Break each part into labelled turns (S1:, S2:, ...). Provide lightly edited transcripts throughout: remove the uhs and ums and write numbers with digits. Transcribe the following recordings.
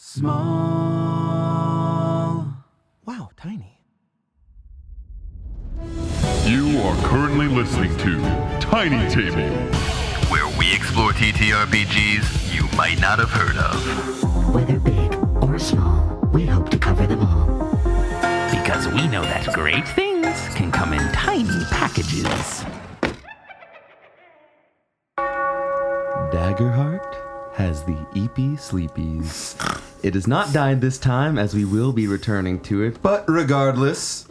S1: Small. Wow, tiny.
S2: You are currently listening to Tiny Table,
S3: where we explore ttrpgs you might not have heard of.
S4: Whether big or small, we hope to cover them all.
S5: Because we know that great things can come in tiny packages.
S1: Daggerheart has the eepy sleepies. It has not died this time, as we will be returning to it, but regardless,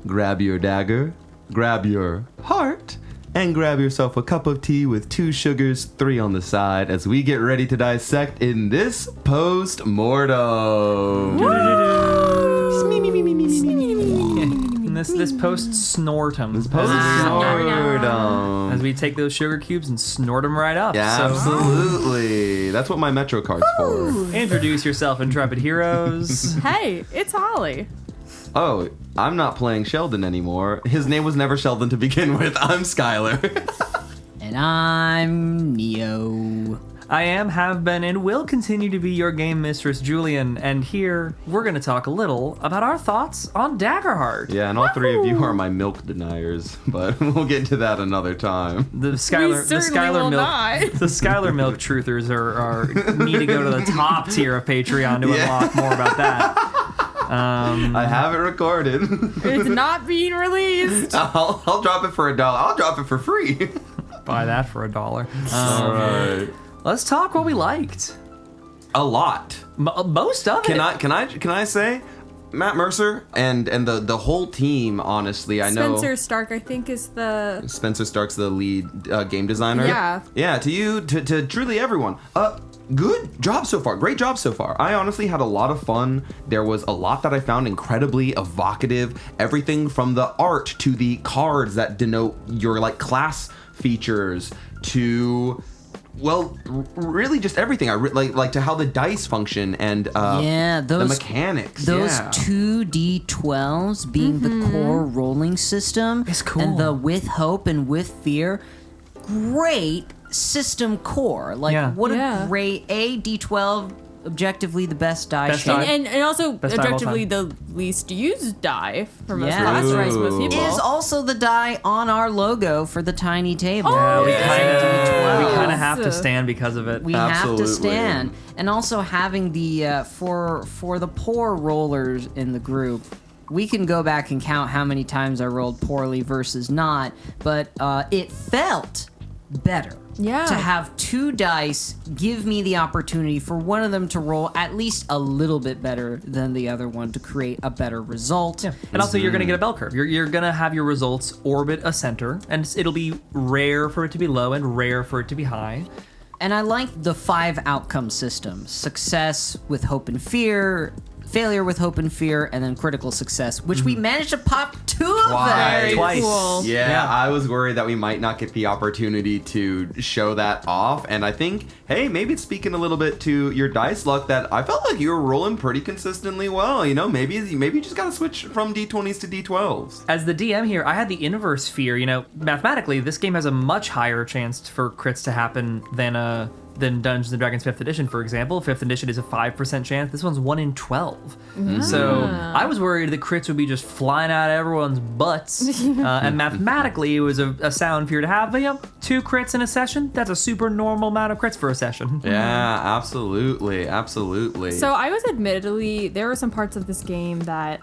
S1: grab your dagger, grab your heart, and grab yourself a cup of tea with 2 sugars, 3 on the side, as we get ready to dissect in this post-mortem.
S6: This post-snortum. As we take those sugar cubes and snort them right up.
S1: Yeah, absolutely. That's what my Metro card's for.
S6: Introduce yourself, Intrepid Heroes.
S7: Hey, it's Holly.
S1: Oh, I'm not playing Sheldon anymore. His name was never Sheldon to begin with. I'm Skylar.
S8: And I'm Neo.
S6: I am, have been, and will continue to be your game mistress, Julian. And here, we're going to talk a little about our thoughts on Daggerheart.
S1: Yeah, and all 3 of you are my milk deniers, but we'll get to that another time.
S6: The Skylar milk truthers are need to go to the top tier of Patreon to unlock more about that.
S1: I have it recorded.
S7: It's not being released.
S1: I'll drop it for $1. I'll drop it for free.
S6: Buy that for $1.
S1: All right.
S6: Let's talk what we liked.
S1: A lot.
S6: Most of it.
S1: Can I say, Matt Mercer and the whole team, honestly, I know
S7: Spencer Stark, I think, is the...
S1: Spencer Stark's the lead game designer.
S7: Yeah.
S1: Yeah, to you, to truly everyone. Good job so far. Great job so far. I honestly had a lot of fun. There was a lot that I found incredibly evocative. Everything from the art to the cards that denote your class features to... Well, really just everything. I like to how the dice function and the mechanics.
S8: Those 2d12s being the core rolling system.
S6: It's cool.
S8: And the with hope and with fear. Great system core. What a great d12, objectively the best die.
S7: And also
S6: best
S7: objectively the least used die for most class ranks, most people.
S8: Is also the die on our logo for the tiny table.
S6: Yeah, we kind of have to stand because of it.
S8: We have to stand. And also having the for the poor rollers in the group, we can go back and count how many times I rolled poorly versus not, but it felt better.
S7: Yeah.
S8: To have 2 dice give me the opportunity for one of them to roll at least a little bit better than the other one to create a better result.
S6: Yeah. And also, you're going to get a bell curve. You're going to have your results orbit a center, and it'll be rare for it to be low and rare for it to be high.
S8: And I like the 5 outcome system. Success with hope and fear, failure with hope and fear, and then critical success, which we managed to pop 2 of them.
S6: Twice.
S7: Cool.
S1: Yeah, I was worried that we might not get the opportunity to show that off, and I think, hey, maybe it's speaking a little bit to your dice luck that I felt like you were rolling pretty consistently well. You know, maybe you just gotta switch from D20s to D12s.
S6: As the DM here, I had the inverse fear. You know, mathematically, this game has a much higher chance for crits to happen than Dungeons & Dragons 5th edition, for example. 5th edition is a 5% chance. This one's 1 in 12. So I was worried the crits would be just flying out of everyone's butts. And mathematically, it was a sound fear to have. But 2 crits in a session, that's a super normal amount of crits for a session.
S1: Yeah, absolutely.
S7: So I was admittedly, there were some parts of this game that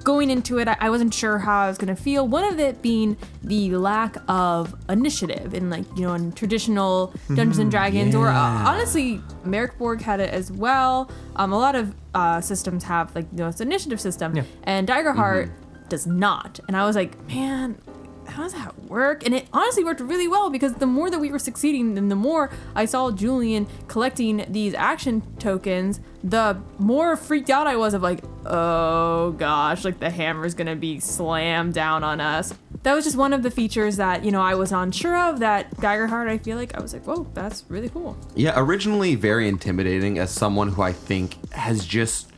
S7: going into it, I wasn't sure how I was going to feel. One of it being the lack of initiative in in traditional Dungeons and Dragons, or honestly, Merrickborg had it as well. A lot of systems have this initiative system, and Daggerheart does not. And I was like, man, how does that work? And it honestly worked really well, because the more that we were succeeding and the more I saw Julian collecting these action tokens, the more freaked out I was of oh gosh, the hammer's gonna be slammed down on us. That was just one of the features that, I was unsure of, that Daggerheart, I feel like I was like, whoa, that's really cool.
S1: Yeah, originally very intimidating as someone who I think has just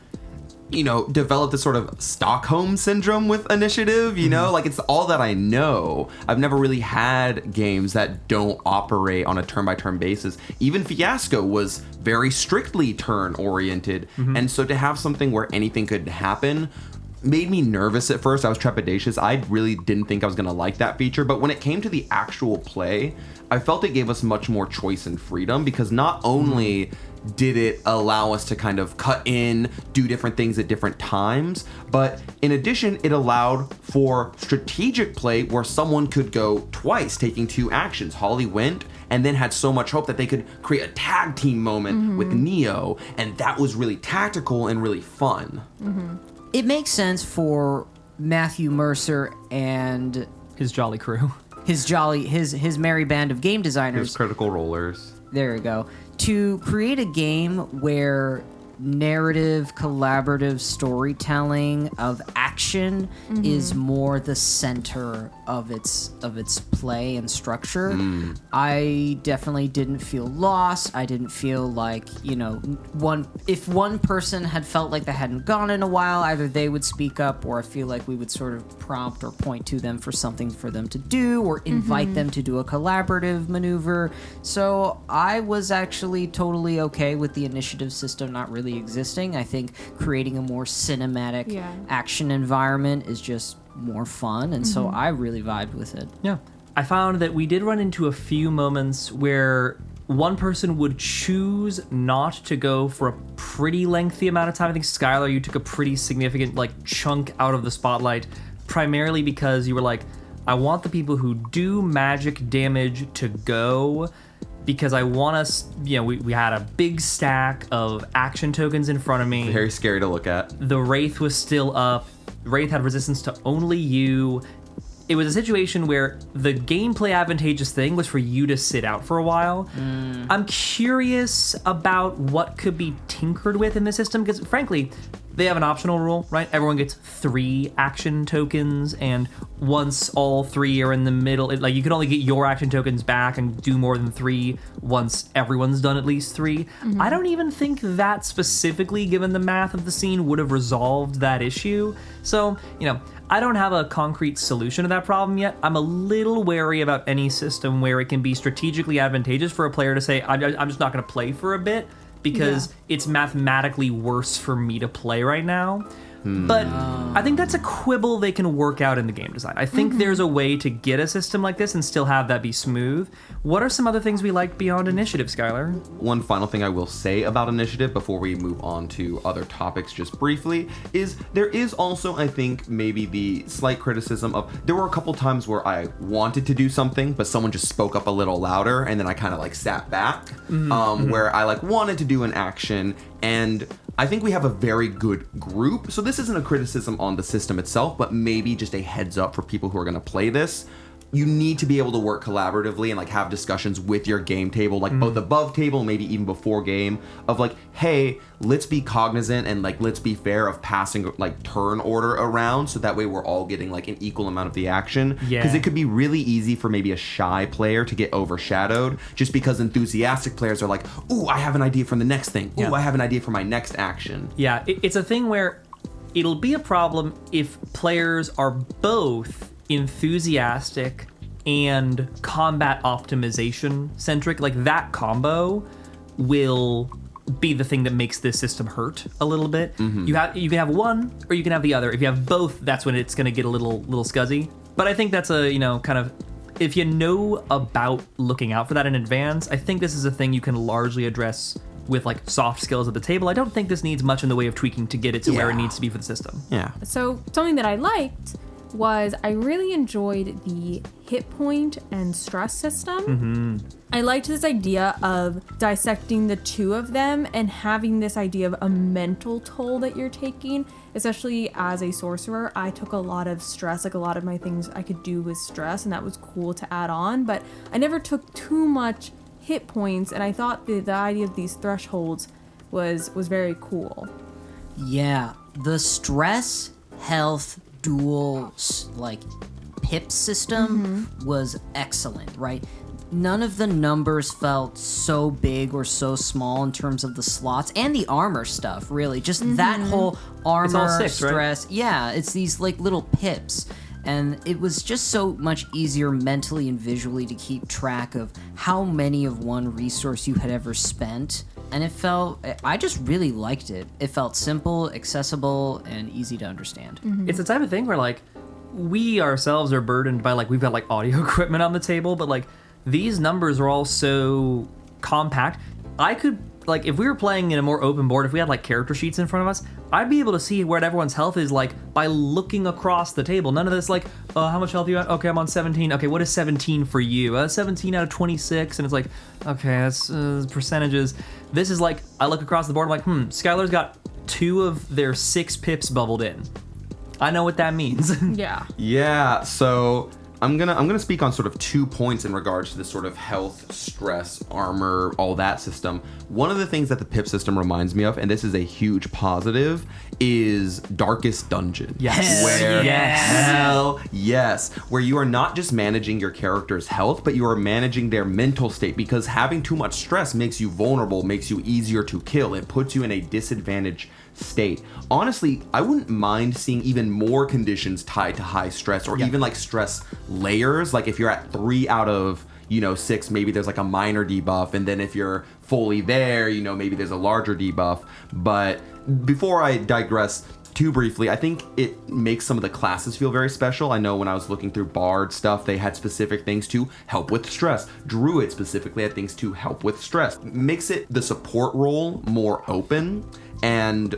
S1: developed this sort of Stockholm syndrome with initiative, like it's all that I know. I've never really had games that don't operate on a turn-by-turn basis. Even Fiasco was very strictly turn-oriented, and so to have something where anything could happen made me nervous at first. I was trepidatious. I really didn't think I was going to like that feature, but when it came to the actual play, I felt it gave us much more choice and freedom, because not only did it allow us to kind of cut in, do different things at different times, but in addition, it allowed for strategic play where someone could go twice, taking 2 actions. Holly went and then had so much hope that they could create a tag team moment with Neo, and that was really tactical and really fun.
S8: It makes sense for Matthew Mercer and
S6: His jolly crew.
S8: his merry band of game designers.
S1: There's Critical Rollers.
S8: There we go. To create a game where narrative, collaborative storytelling of action is more the center of its play and structure. I definitely didn't feel lost. I didn't feel like, if one person had felt like they hadn't gone in a while, either they would speak up, or I feel like we would sort of prompt or point to them for something for them to do, or invite them to do a collaborative maneuver. So I was actually totally okay with the initiative system not really existing. I think creating a more cinematic action environment is just more fun, and so I really vibed with it.
S6: Yeah. I found that we did run into a few moments where one person would choose not to go for a pretty lengthy amount of time. I think, Skylar, you took a pretty significant chunk out of the spotlight, primarily because you were like, I want the people who do magic damage to go, because I want us, we had a big stack of action tokens in front of me.
S1: Very scary to look at.
S6: The Wraith was still up. Wraith had resistance to only you. It was a situation where the gameplay advantageous thing was for you to sit out for a while. I'm curious about what could be tinkered with in this system, because frankly, they have an optional rule, right? Everyone gets 3 action tokens, and once all 3 are in the middle, you can only get your action tokens back and do more than 3 once everyone's done at least 3. I don't even think that specifically, given the math of the scene, would have resolved that issue. So, I don't have a concrete solution to that problem yet. I'm a little wary about any system where it can be strategically advantageous for a player to say, I'm just not going to play for a bit, because it's mathematically worse for me to play right now. But I think that's a quibble they can work out in the game design. I think there's a way to get a system like this and still have that be smooth. What are some other things we like beyond initiative, Skylar?
S1: One final thing I will say about initiative before we move on to other topics just briefly is there is also, I think, maybe the slight criticism of, there were a couple times where I wanted to do something, but someone just spoke up a little louder, and then I kind of sat back, where I wanted to do an action, and I think we have a very good group. So this isn't a criticism on the system itself, but maybe just a heads up for people who are going to play this. You need to be able to work collaboratively and have discussions with your game table, both above table, maybe even before game, of hey, let's be cognizant and let's be fair of passing turn order around, so that way we're all getting an equal amount of the action. Because it could be really easy for maybe a shy player to get overshadowed just because enthusiastic players are ooh, I have an idea for the next thing. Ooh, I have an idea for my next action.
S6: Yeah, it's a thing where it'll be a problem if players are both enthusiastic and combat optimization centric. That combo will be the thing that makes this system hurt a little bit. You can have one or you can have the other. If you have both, that's when it's going to get a little scuzzy. But I think that's a kind of, if you know about looking out for that in advance, I think this is a thing you can largely address with soft skills at the table. I don't think this needs much in the way of tweaking to get it to where it needs to be for the system.
S1: Yeah.
S7: So something that I liked was I really enjoyed the hit point and stress system. I liked this idea of dissecting the two of them and having this idea of a mental toll that you're taking, especially as a sorcerer. I took a lot of stress, a lot of my things I could do with stress, and that was cool to add on, but I never took too much hit points, and I thought the idea of these thresholds was very cool.
S8: Yeah, the stress, health, dual pip system was excellent, right? none of the numbers felt so big or so small in terms of the slots and the armor stuff, really. Just that whole armor,
S6: It's all 6, right?
S8: stress. Yeah, it's these like little pips. And it was just so much easier mentally and visually to keep track of how many of one resource you had ever spent. And I just really liked it. It felt simple, accessible, and easy to understand.
S6: It's the type of thing where like we ourselves are burdened by like we've got like audio equipment on the table, but like these numbers are all so compact. I could like if we were playing in a more open board, if we had like character sheets in front of us, I'd be able to see where everyone's health is like by looking across the table. None of this like, how much health are you at? Okay, I'm on 17. Okay, what is 17 for you? 17 out of 26, and it's like, okay, that's percentages. This is like I look across the board, I'm like, Skylar's got 2 of their 6 pips bubbled in. I know what that means.
S7: Yeah.
S1: Yeah, so I'm gonna speak on sort of 2 points in regards to this sort of health, stress, armor, all that system. One of the things that the pip system reminds me of, and this is a huge positive, is Darkest Dungeon.
S6: Yes.
S1: Where
S6: Yes.
S1: where you are not just managing your character's health, but you are managing their mental state, because having too much stress makes you vulnerable, makes you easier to kill. It puts you in a disadvantaged state. Honestly, I wouldn't mind seeing even more conditions tied to high stress, or even like stress layers. Like if you're at 3 out of 6, maybe there's like a minor debuff, and then if you're fully there, maybe there's a larger debuff. But before I digress too briefly, I think it makes some of the classes feel very special. I know when I was looking through Bard stuff, they had specific things to help with stress. Druid specifically had things to help with stress. Makes it the support role more open. And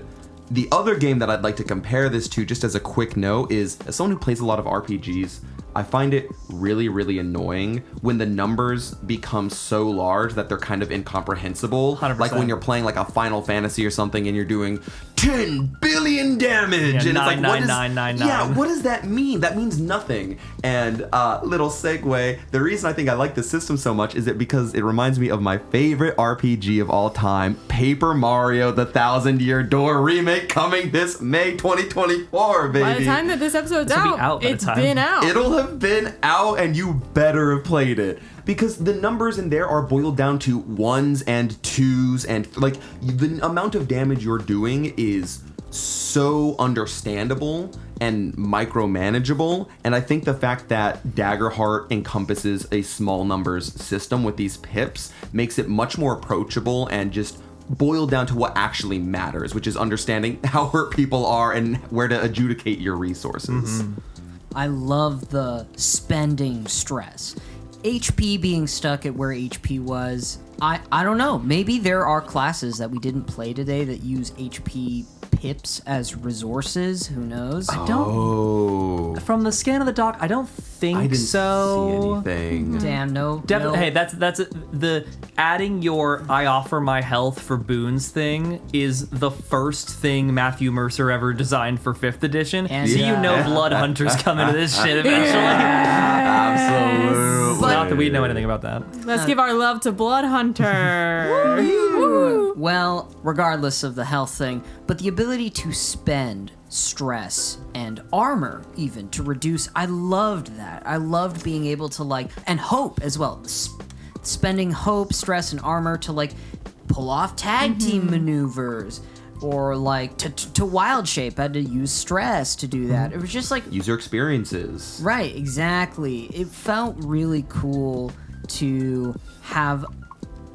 S1: the other game that I'd like to compare this to, just as a quick note, is as someone who plays a lot of RPGs, I find it really, really annoying when the numbers become so large that they're kind of incomprehensible.
S6: 100%.
S1: Like when you're playing like a Final Fantasy or something and you're doing 10 billion damage.
S6: Yeah,
S1: and it's like,
S6: 99999.
S1: Yeah, what does that mean? That means nothing. And little segue, the reason I think I like this system so much is that because it reminds me of my favorite RPG of all time, Paper Mario: The Thousand Year Door remake, coming this May 2024, baby.
S7: By the time that this episode's
S6: This will be
S7: out,
S6: out by the
S7: it's
S6: time.
S7: been out.
S1: It'll have been out and you better have played it, because the numbers in there are boiled down to 1s and 2s, and like the amount of damage you're doing is so understandable and micromanageable. And I think the fact that Daggerheart encompasses a small numbers system with these pips makes it much more approachable and just boiled down to what actually matters, which is understanding how hurt people are and where to adjudicate your resources.
S8: I love the spending stress. HP being stuck at where HP was. I don't know. Maybe there are classes that we didn't play today that use HP pips as resources. Who knows?
S6: I don't. From the scan of the doc, I don't think
S1: I didn't
S6: so.
S1: see anything.
S8: Damn, no.
S6: Definitely.
S8: no.
S6: Hey, that's the adding your I offer my health for boons thing is the first thing Matthew Mercer ever designed for 5th edition.
S8: And-
S6: so
S8: Yeah.
S6: you know Blood Hunters come into this shit eventually.
S1: Absolutely.
S6: Not that we know anything about that.
S7: Let's give our love to Blood Hunter.
S8: Well, regardless of the health thing, but the ability to spend stress and armor even to reduce, I loved that. I loved being able to and hope as well. Spending hope, stress, and armor to pull off tag team maneuvers, or to wild shape. I had to use stress to do that. It was just
S1: User experiences.
S8: right, exactly. It felt really cool to have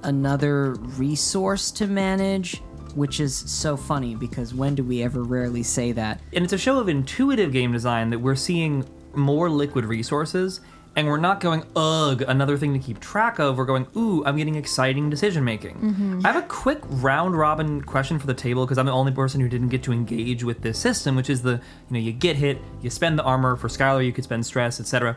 S8: another resource to manage, which is so funny because when do we ever rarely say that?
S6: And it's a show of intuitive game design that we're seeing more liquid resources, and we're not going, ugh, another thing to keep track of. We're going, ooh, I'm getting exciting decision making. I have a quick round robin question for the table, because I'm the only person who didn't get to engage with this system, which is you get hit, you spend the armor. For Skylar, you could spend stress, etc.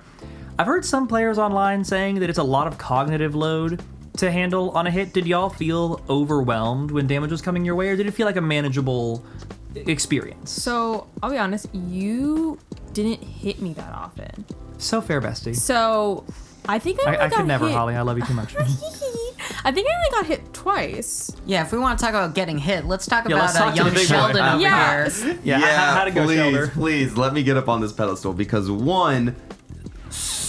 S6: I've heard some players online saying that it's a lot of cognitive load to handle on a hit. Did y'all feel overwhelmed when damage was coming your way, or did it feel like a manageable experience?
S7: So, I'll be honest, you didn't hit me that often.
S6: So fair, bestie.
S7: So, I think I only
S6: I
S7: got
S6: could never,
S7: hit.
S6: Holly. I love you too much.
S7: I think I only got hit twice.
S8: Yeah, if we want to talk about getting hit, let's talk
S6: Yeah,
S8: about
S6: let's talk to
S8: young
S6: the big boy.
S8: Sheldon over
S7: Yes.
S8: here.
S6: Yeah, how'd it go,
S1: please,
S6: Shelder?
S1: please let me get up on this pedestal, because one,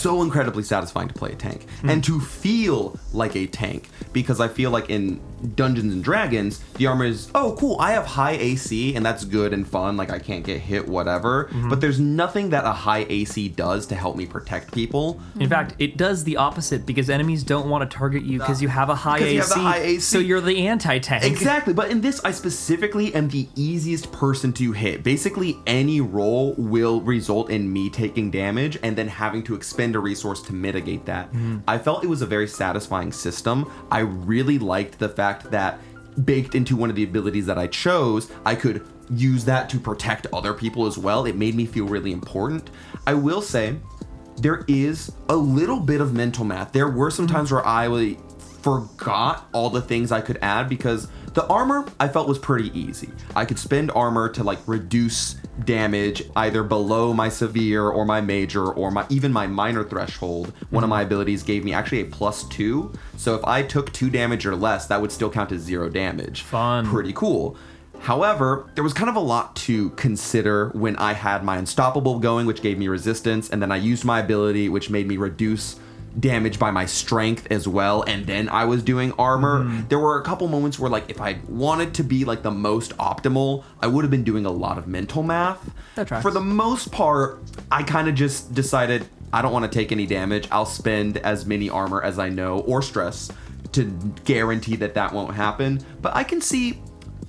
S1: so incredibly satisfying to play a tank and to feel like a tank, because I feel like in Dungeons and Dragons, the armor is, oh cool, I have high AC and that's good and fun, like I can't get hit, whatever, but there's nothing that a high AC does to help me protect people.
S6: In fact, it does the opposite, because enemies don't want to target you because you have a high
S1: 'Cause you
S6: AC,
S1: have the high AC.
S6: so you're the anti-tank.
S1: Exactly, but in this, I specifically am the easiest person to hit. Basically, any roll will result in me taking damage and then having to expend a resource to mitigate that. I felt it was a very satisfying system. I really liked the fact that baked into one of the abilities that I chose, I could use that to protect other people as well. It made me feel really important. I will say, there is a little bit of mental math. There were some times where I forgot all the things I could add, because the armor I felt was pretty easy. I could spend armor to like reduce damage either below my severe or my major or even my minor threshold. One of my abilities gave me actually a +2. So if I took 2 damage or less, that would still count as 0 damage.
S6: Fun.
S1: Pretty cool. However, there was kind of a lot to consider when I had my Unstoppable going, which gave me resistance, and then I used my ability, which made me reduce damage by my strength as well, and then I was doing armor. There were a couple moments where, like, if I wanted to be like the most optimal, I would have been doing a lot of mental math.
S6: That tracks.
S1: For the most part, I kind of just decided I don't want to take any damage. I'll spend as many armor as I know, or stress, to guarantee that that won't happen. But I can see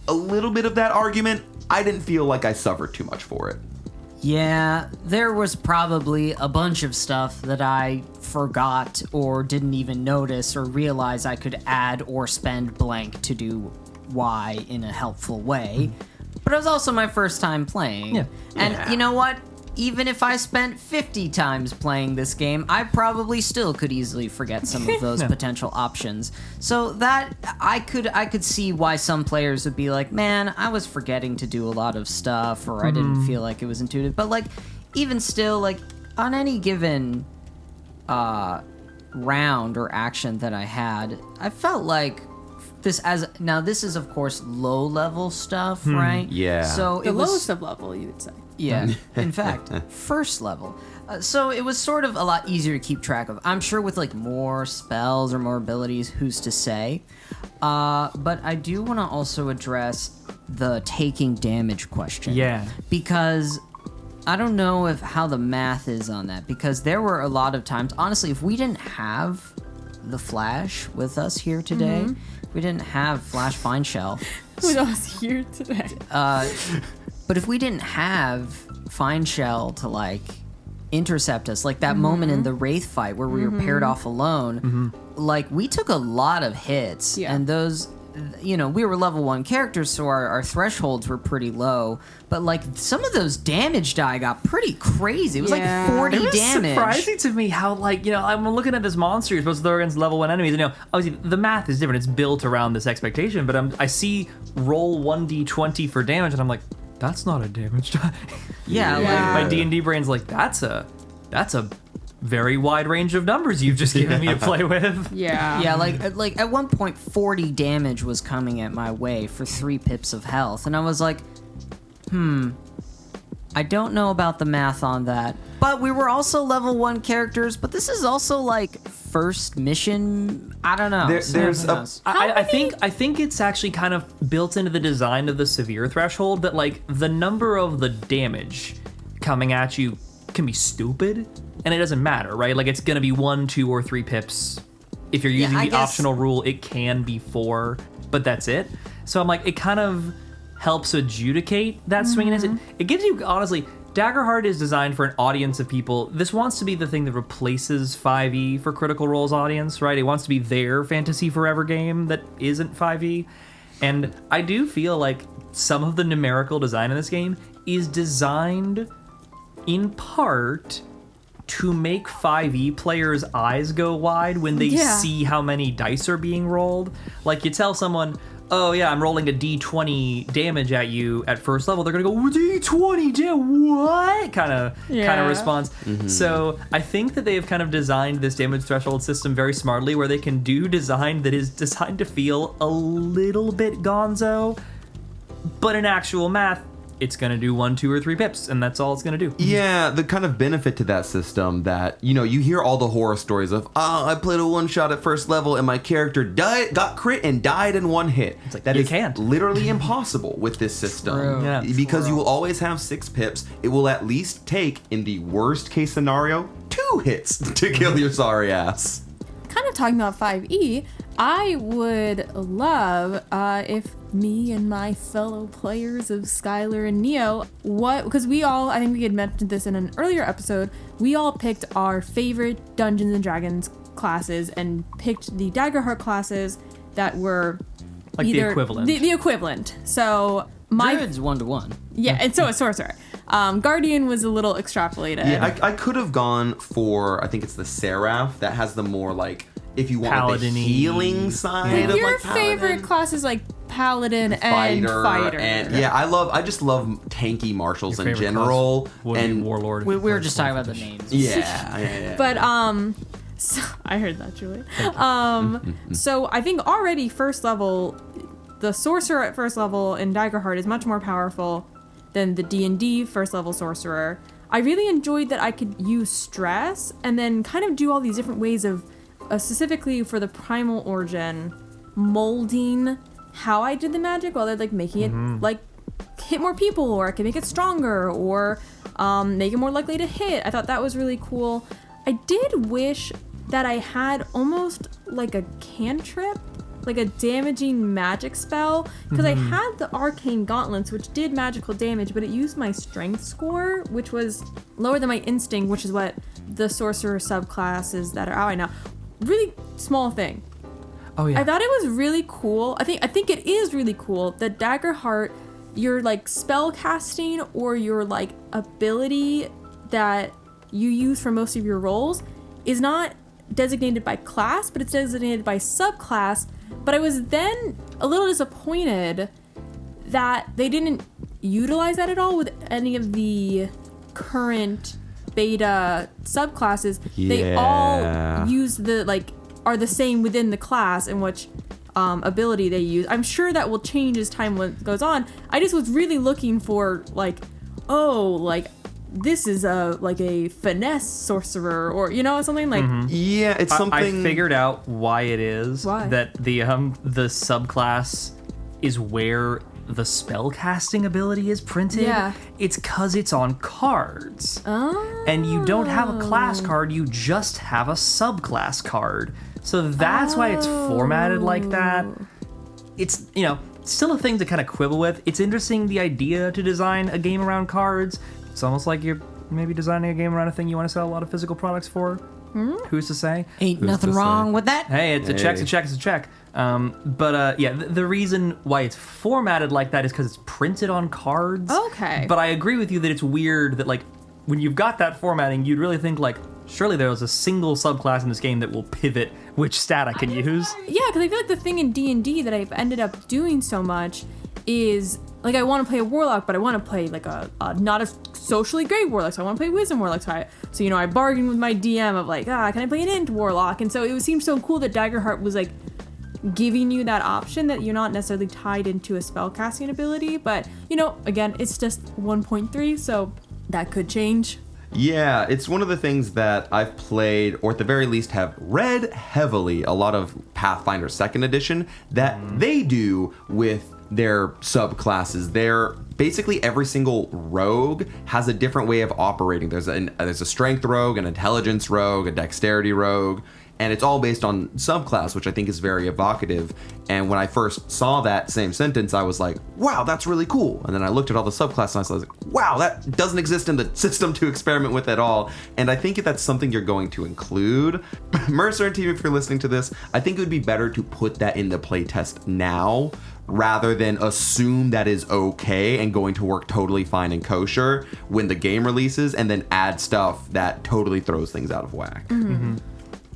S1: a little bit of that argument. I didn't feel like I suffered too much for it.
S8: Yeah, there was probably a bunch of stuff that I forgot or didn't even notice or realize I could add or spend blank to do Y in a helpful way. But it was also my first time playing.
S6: Yeah.
S8: And you know what? Even if I spent 50 times playing this game, I probably still could easily forget some of those potential options. So that I could see why some players would be like, man, I was forgetting to do a lot of stuff, or I didn't feel like it was intuitive. But like, even still, like on any given round or action that I had, I felt like this is of course low level stuff, right?
S1: Yeah.
S8: So
S7: The
S8: it was
S7: lowest of level, you would say.
S8: yeah, in fact, first level. So it was sort of a lot easier to keep track of. I'm sure with like more spells or more abilities, who's to say? But I do want to also address the taking damage question.
S6: Yeah.
S8: Because I don't know how the math is on that. Because there were a lot of times, honestly, if we didn't have the Flash with us here today, if we didn't have Flash Fine Shell,
S7: With us here today.
S8: but if we didn't have Fine Shell to like intercept us, like that moment in the Wraith fight where we were paired off alone, like we took a lot of hits, and those, you know, we were level 1 characters, so our thresholds were pretty low, but like some of those damage die got pretty crazy. It was like 40
S6: It was
S8: damage.
S6: surprising to me how, like, you know, I'm looking at this monster you're supposed to throw against level 1 enemies, and, you know, obviously the math is different. It's built around this expectation, but I see roll 1d20 for damage, and I'm like, that's not a damage die.
S8: Yeah,
S6: Like, my D&D brain's like, that's a very wide range of numbers you've just given me to play with.
S7: Yeah.
S8: Yeah, like at one point 40 damage was coming at my way for 3 pips of health, and I was like, I don't know about the math on that. But we were also level 1 characters, but this is also like first mission. I don't know.
S1: There's
S8: Who
S1: a-
S8: knows?
S6: I think it's actually kind of built into the design of the severe threshold that, like, the number of the damage coming at you can be stupid, and it doesn't matter, right? Like, it's gonna be 1, 2, or 3 pips. If you're using
S8: I
S6: the
S8: guess-
S6: optional rule, it can be 4, but that's it. So I'm like, it kind of helps adjudicate that swinginess. It gives you, honestly, Daggerheart is designed for an audience of people. This wants to be the thing that replaces 5e for Critical Role's audience, right? It wants to be their Fantasy Forever game that isn't 5e. And I do feel like some of the numerical design in this game is designed in part to make 5e players' eyes go wide when they see how many dice are being rolled. Like, you tell someone, oh yeah, I'm rolling a d20 damage at you at first level, they're gonna go, d20 what? Kind of response. So I think that they have kind of designed this damage threshold system very smartly, where they can do design that is designed to feel a little bit gonzo, but in actual math, it's going to do 1, 2, or 3 pips, and that's all it's going to do.
S1: Yeah, the kind of benefit to that system that, you hear all the horror stories of, I played a one-shot at first level and my character got crit and died in one hit.
S6: It's like,
S1: that
S6: you
S1: is
S6: can't.
S1: literally impossible with this system.
S8: True.
S6: Yeah.
S1: Because you will always have 6 pips. It will at least take, in the worst case scenario, 2 hits to kill your sorry ass.
S7: Kind of talking about 5e, I would love if me and my fellow players of Skylar and Neo, because I think we had mentioned this in an earlier episode, we all picked our favorite Dungeons and Dragons classes and picked the Daggerheart classes that were
S6: Like the equivalent.
S7: The equivalent. So my
S8: Druid's 1-to-1.
S7: yeah, and so is Sorcerer. Guardian was a little extrapolated.
S1: Yeah, I could have gone for, I think it's the Seraph that has the more like, if you want like, the
S6: Paladin-y.
S1: healing side of
S7: Your
S1: like Paladin.
S7: favorite classes like Paladin and Fighter.
S1: And yeah, I just love tanky marshals in
S6: Favorite
S1: general.
S6: class would be
S1: And
S6: Warlord.
S8: We were just talking about the names.
S1: yeah.
S7: But so, I heard that, Julie. So I think already first level, the Sorcerer at first level in Daggerheart is much more powerful than the D&D first level Sorcerer. I really enjoyed that I could use stress and then kind of do all these different ways of, specifically for the Primal Origin, molding how I did the magic, while they're like making it like hit more people, or I can make it stronger, or make it more likely to hit. I thought that was really cool. I did wish that I had almost like a cantrip, like a damaging magic spell, because I had the Arcane Gauntlets, which did magical damage, but it used my strength score, which was lower than my instinct, which is what the sorcerer subclasses that are out right now. Really small thing.
S6: Oh yeah.
S7: I thought it was really cool. I think it is really cool that Daggerheart, your like spell casting or your like ability that you use for most of your roles is not designated by class, but it's designated by subclass. But I was then a little disappointed that they didn't utilize that at all with any of the current beta subclasses. They all use are the same within the class in which ability they use. I'm sure that will change as time goes on. I just was really looking for this is a finesse sorcerer, or something like.
S1: Yeah, it's something.
S6: I figured out why it is
S7: Why?
S6: that the subclass is where the spell casting ability is printed.
S7: Yeah.
S6: It's because it's on cards.
S7: Oh.
S6: And you don't have a class card, you just have a subclass card. So that's why it's formatted like that. It's, still a thing to kind of quibble with. It's interesting, the idea to design a game around cards. It's almost like you're maybe designing a game around a thing you want to sell a lot of physical products for. Who's to say?
S8: Ain't nothing wrong with that.
S6: Hey, it's a check. The reason why it's formatted like that is because it's printed on cards.
S7: Okay.
S6: But I agree with you that it's weird that, like, when you've got that formatting, you'd really think, like, surely there's a single subclass in this game that will pivot which stat I can use.
S7: Yeah, because I feel like the thing in D&D that I've ended up doing so much is, like, I want to play a warlock, but I want to play, like, a not a socially great warlock, so I want to play wisdom warlock. So I bargained with my DM of, like, can I play an int warlock? And so it seemed so cool that Daggerheart was, like, giving you that option that you're not necessarily tied into a spellcasting ability. But, again, it's just 1.3, so that could change.
S1: Yeah, it's one of the things that I've played, or at the very least have read heavily, a lot of Pathfinder 2nd Edition, that they do with their subclasses. Basically every single rogue has a different way of operating. There's a strength rogue, an intelligence rogue, a dexterity rogue, and it's all based on subclass, which I think is very evocative. And when I first saw that same sentence, I was like, wow, that's really cool. And then I looked at all the subclasses and I was like, wow, that doesn't exist in the system to experiment with at all. And I think if that's something you're going to include, Mercer and team, if you're listening to this, I think it would be better to put that in the playtest now, rather than assume that is okay and going to work totally fine and kosher when the game releases, and then add stuff that totally throws things out of whack.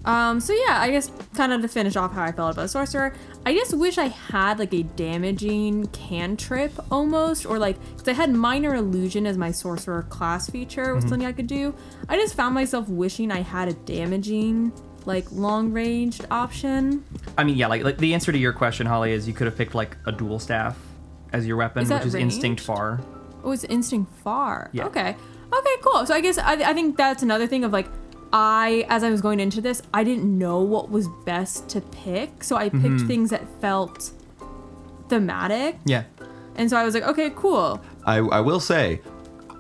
S7: So yeah, I guess kind of to finish off how I felt about Sorcerer, I just wish I had like a damaging cantrip almost, or like, because I had Minor Illusion as my Sorcerer class feature, was something I could do. I just found myself wishing I had a damaging, like, long-ranged option.
S6: I mean, yeah, like the answer to your question, Holly, is you could have picked, like, a dual staff as your weapon,
S7: Is that
S6: which is
S7: ranged?
S6: instinct far.
S7: Oh, it's instinct far.
S6: Yeah.
S7: Okay, cool. So I guess I think that's another thing of like, as I was going into this, I didn't know what was best to pick. So I picked things that felt thematic.
S6: Yeah.
S7: And so I was like, okay, cool.
S1: I will say,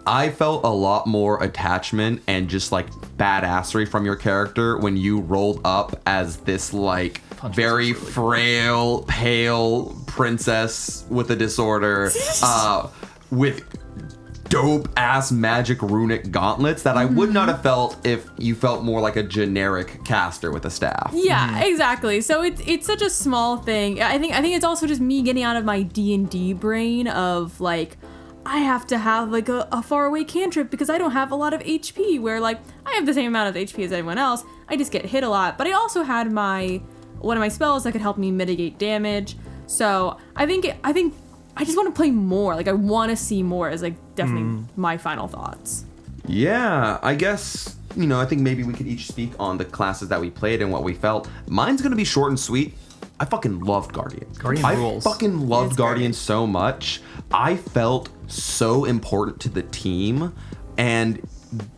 S1: I felt a lot more attachment and just like badassery from your character when you rolled up as this like very frail, pale princess with a disorder, with dope ass magic runic gauntlets that I would not have felt if you felt more like a generic caster with a staff.
S7: Yeah, exactly. So it's such a small thing. I think it's also just me getting out of my D&D brain of like, I have to have like a faraway cantrip because I don't have a lot of HP, where like I have the same amount of HP as anyone else. I just get hit a lot. But I also had one of my spells that could help me mitigate damage. So I think I just want to play more. Like I want to see more is like definitely my final thoughts.
S1: Yeah, I guess, I think maybe we could each speak on the classes that we played and what we felt. Mine's going to be short and sweet. I fucking loved Guardian.
S6: Guardian rules.
S1: I fucking loved
S7: It's
S1: Guardian
S7: great.
S1: so much. I felt so important to the team, and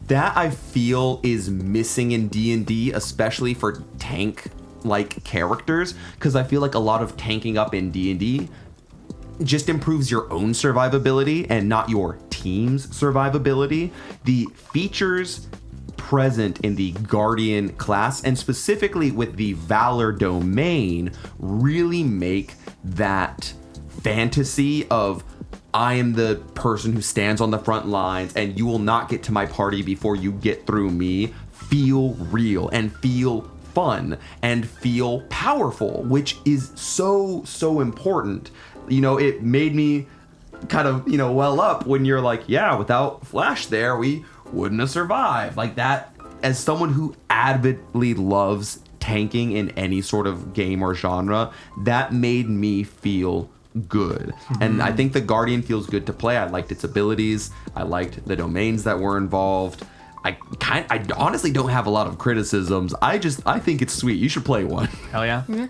S1: that I feel is missing in D&D, especially for tank-like characters, because I feel like a lot of tanking up in D&D just improves your own survivability and not your team's survivability. The features present in the Guardian class, and specifically with the Valor domain, really make that fantasy of I am the person who stands on the front lines and you will not get to my party before you get through me feel real and feel fun and feel powerful, which is so important. It made me kind of, well up when you're like, yeah, without Flash there, we wouldn't have survived. Like that, as someone who avidly loves tanking in any sort of game or genre, that made me feel good. And I think the Guardian feels good to play. I liked its abilities. I liked the domains that were involved. I honestly don't have a lot of criticisms. I think it's sweet. You should play one.
S6: Hell yeah.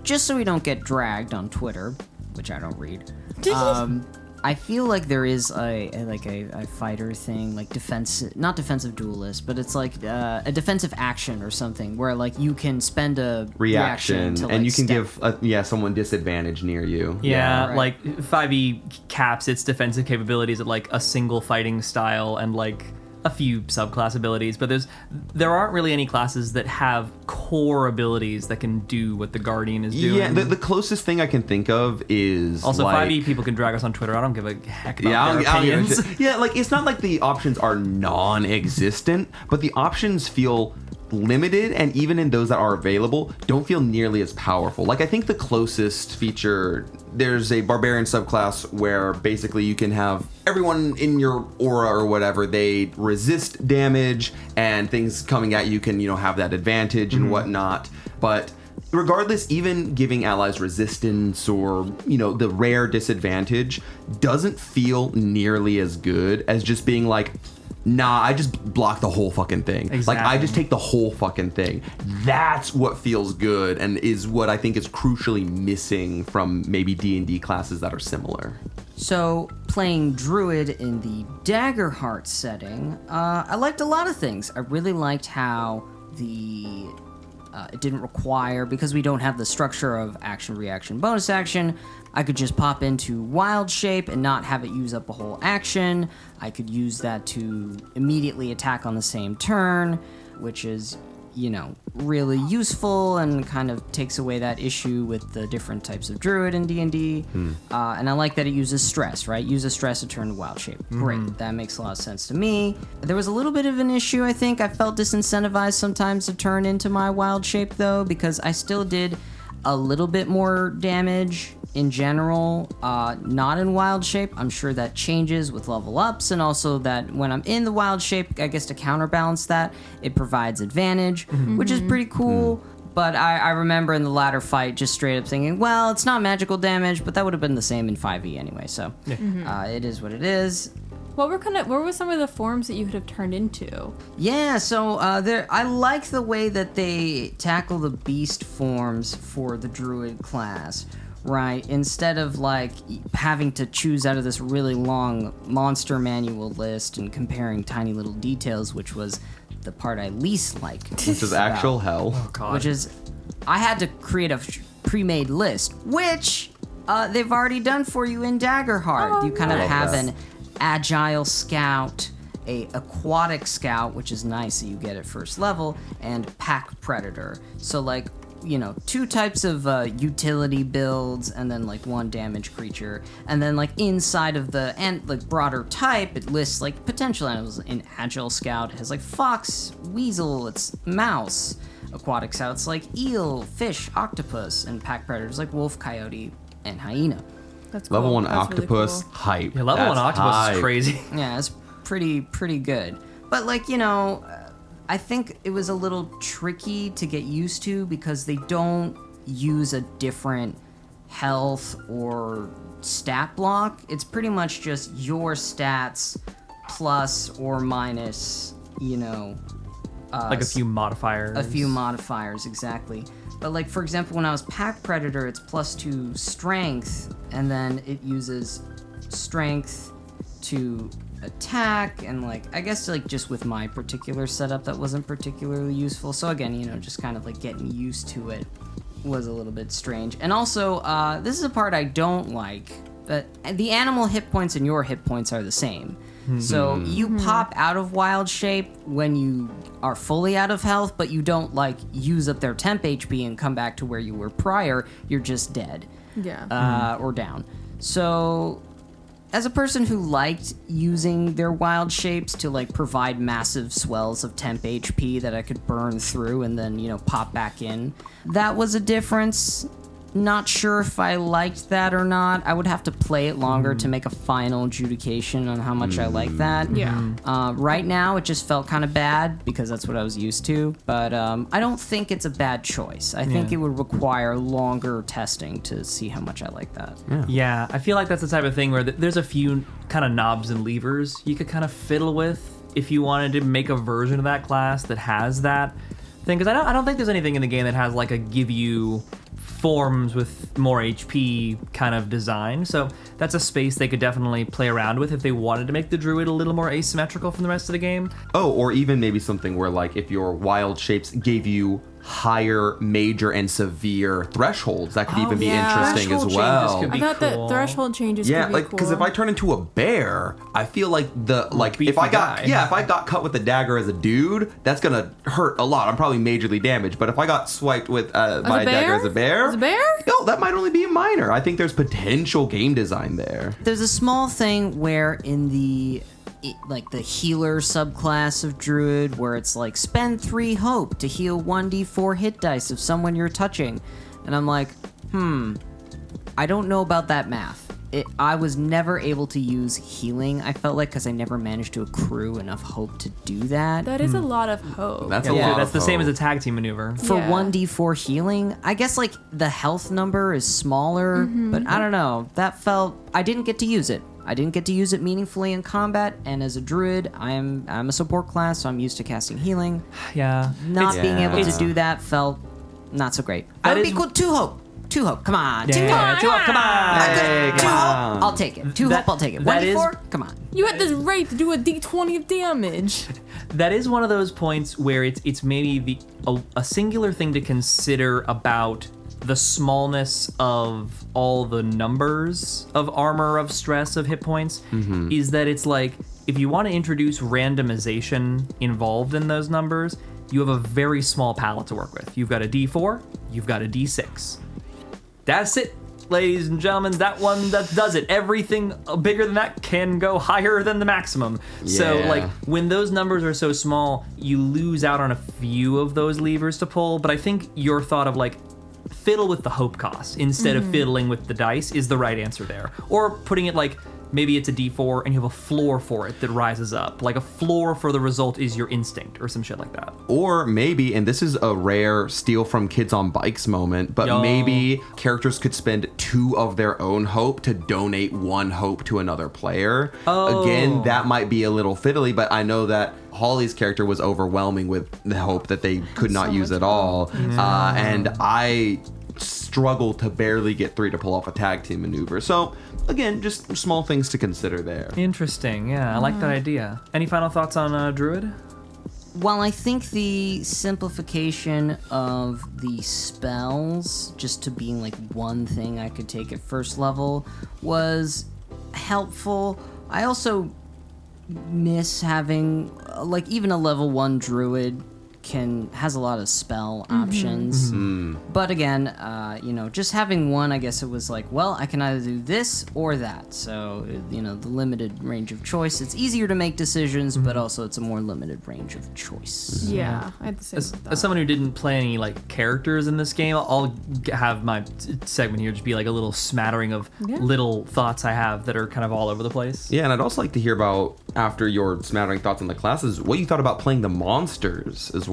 S8: Just so we don't get dragged on Twitter, which I don't read. I feel like there is a fighter thing, like not defensive duelist, but it's like a defensive action or something where like you can spend a reaction to, like,
S1: and you can give someone disadvantage near you.
S6: Yeah,
S8: right.
S6: like 5e caps its defensive capabilities at like a single fighting style and like a few subclass abilities, but there aren't really any classes that have core abilities that can do what the Guardian is doing.
S1: Yeah, the closest thing I can think of is
S6: also
S1: like,
S6: 5e people can drag us on Twitter. I don't give a heck about
S1: I
S6: their
S1: don't give a
S6: opinions.
S1: shit. Yeah, like it's not like the options are non-existent, but the options feel limited, and even in those that are available, don't feel nearly as powerful. Like I think the closest feature, there's a barbarian subclass where basically you can have everyone in your aura or whatever, they resist damage, and things coming at you can, have that advantage and whatnot. But regardless, even giving allies resistance or, the rare disadvantage doesn't feel nearly as good as just being like, nah, I just block the whole fucking thing.
S6: Exactly.
S1: Like, I just take the whole fucking thing. That's what feels good and is what I think is crucially missing from maybe D&D classes that are similar.
S8: So, playing Druid in the Daggerheart setting, I liked a lot of things. I really liked how it didn't require, because we don't have the structure of action, reaction, bonus action, I could just pop into Wild Shape and not have it use up a whole action. I could use that to immediately attack on the same turn, which is, really useful and kind of takes away that issue with the different types of Druid in D&D. And I like that it uses stress, right? Uses stress to turn to Wild Shape. Great, that makes a lot of sense to me. There was a little bit of an issue, I think. I felt disincentivized sometimes to turn into my Wild Shape, though, because I still did a little bit more damage in general, not in Wild Shape. I'm sure that changes with level ups, and also that when I'm in the Wild Shape, I guess to counterbalance that, it provides advantage, which is pretty cool. But I remember in the latter fight just straight up thinking, well, it's not magical damage, but that would have been the same in 5e anyway, so it is what it is.
S7: What were some of the forms that you could have turned into?
S8: Yeah, so I like the way that they tackle the beast forms for the druid class, right? Instead of like having to choose out of this really long monster manual list and comparing tiny little details, which was the part I least liked.
S1: This is actual hell.
S8: Which is, I had to create a pre-made list, which they've already done for you in Daggerheart. You kind of have an agile scout, a aquatic scout, which is nice that you get at first level, and pack predator. So like, you know, 2 types of utility builds, and then like 1 damage creature, and then like inside of the and like broader type, it lists like potential animals. In agile scout, it has like fox, weasel, it's mouse. Aquatic scouts like eel, fish, octopus, and pack predators like wolf, coyote, and hyena.
S7: That's cool.
S1: Level 1
S7: That's really
S1: octopus,
S7: cool.
S1: hype.
S6: Yeah, level 1
S1: That's
S6: octopus
S1: hype.
S6: is crazy.
S8: Yeah, it's pretty good. But like, you know, I think it was a little tricky to get used to because they don't use a different health or stat block. It's pretty much just your stats plus or minus, you know,
S6: Like a few modifiers.
S8: a few modifiers, exactly. But like, for example, when I was pack predator, it's +2 strength, and then it uses strength to attack, and like, I guess like just with my particular setup that wasn't particularly useful. So again, you know, just kind of like getting used to it was a little bit strange. And also, this is a part I don't like, but the animal hit points and your hit points are the same. So you pop out of wild shape when you are fully out of health, but you don't like use up their temp HP and come back to where you were prior. You're just dead.
S7: Yeah.
S8: Or down. So as a person who liked using their wild shapes to like provide massive swells of temp HP that I could burn through and then, you know, pop back in, that was a difference. Not sure if I liked that or not. I would have to play it longer to make a final adjudication on how much I like that.
S7: Yeah.
S8: Right now, it just felt kind of bad because that's what I was used to. But I don't think it's a bad choice. I think it would require longer testing to see how much I like that.
S6: Yeah, I feel like that's the type of thing where there's a few kind of knobs and levers you could kind of fiddle with if you wanted to make a version of that class that has that thing. Because I don't think there's anything in the game that has like a give you forms with more HP kind of design. So that's a space they could definitely play around with if they wanted to make the druid a little more asymmetrical from the rest of the game.
S1: Oh, or even maybe something where like if your wild shapes gave you higher, major, and severe thresholds, that could even be interesting as
S6: Threshold
S1: well.
S6: changes could
S7: I
S6: be
S7: thought
S6: cool.
S7: that threshold changes
S1: Yeah,
S7: could be
S1: like because
S7: cool.
S1: if I turn into a bear, I feel like if
S6: beefy
S1: I got
S6: guy.
S1: if I got cut with a dagger as a dude, that's gonna hurt a lot. I'm probably majorly damaged. But if I got swiped with by a dagger as a bear, no, that might only be a minor. I think there's potential game design there.
S8: There's a small thing where in the healer subclass of druid where it's like spend 3 hope to heal 1d4 hit dice of someone you're touching, and I'm like, I don't know about that math. I was never able to use healing, I felt like, because I never managed to accrue enough hope to do that.
S7: That is a lot of hope.
S1: That's
S6: Yeah,
S1: a lot.
S6: that's
S1: of
S6: the same as
S1: hope.
S6: a tag team maneuver.
S8: For
S7: Yeah.
S8: 1d4 healing, I guess like the health number is smaller, but I don't know. That felt, I didn't get to use it. I didn't get to use it meaningfully in combat, and as a druid, I'm a support class, so I'm used to casting healing.
S6: Yeah.
S8: Not being able to
S1: It's-
S8: do that felt not so great.
S6: That
S8: I would
S6: is-
S8: be cool. 2 hope. 2 hope. Come on. 2 hope.
S6: Yeah, come on.
S1: Hey,
S8: 2
S1: come
S8: hope.
S1: on.
S8: I'll take it. 2
S6: That-
S8: hope. I'll take it.
S6: that
S8: 1d4.
S6: is-
S8: Come on.
S7: You had this rate to do a d20 of damage.
S6: That is one of those points where it's maybe a singular thing to consider about the smallness of all the numbers of armor, of stress, of hit points, is that it's like, if you want to introduce randomization involved in those numbers, you have a very small palette to work with. You've got a D4, you've got a D6. That's it, ladies and gentlemen. That one that does it. Everything bigger than that can go higher than the maximum. So
S1: Yeah.
S6: like when those numbers are so small, you lose out on a few of those levers to pull. But I think your thought of like fiddle with the hope cost instead of fiddling with the dice is the right answer there. Or putting it like maybe it's a D4 and you have a floor for it that rises up. Like a floor for the result is your instinct or some shit like that.
S1: Or maybe, and this is a rare steal from Kids on Bikes moment, but
S6: Yo.
S1: maybe characters could spend 2 of their own hope to donate 1 hope to another player.
S6: Oh.
S1: Again, that might be a little fiddly, but I know that Holly's character was overwhelming with the hope that they could not
S7: So
S1: use
S7: much
S1: at all. And I struggle to barely get 3 to pull off a tag team maneuver. So again, just small things to consider there.
S6: Interesting. Yeah, I like that idea. Any final thoughts on Druid?
S8: Well, I think the simplification of the spells, just to being like one thing I could take at first level, was helpful. I also miss having, like, even a level 1 druid has a lot of spell options. But again, just having one, I guess it was like, well, I can either do this or that. So, the limited range of choice. It's easier to make decisions, but also it's a more limited range of choice.
S7: Yeah, I'd say
S6: As someone who didn't play any like characters in this game, I'll have my segment here just be like a little smattering of little thoughts I have that are kind of all over the place.
S1: Yeah, and I'd also like to hear about, after your smattering thoughts on the classes, what you thought about playing the monsters as well.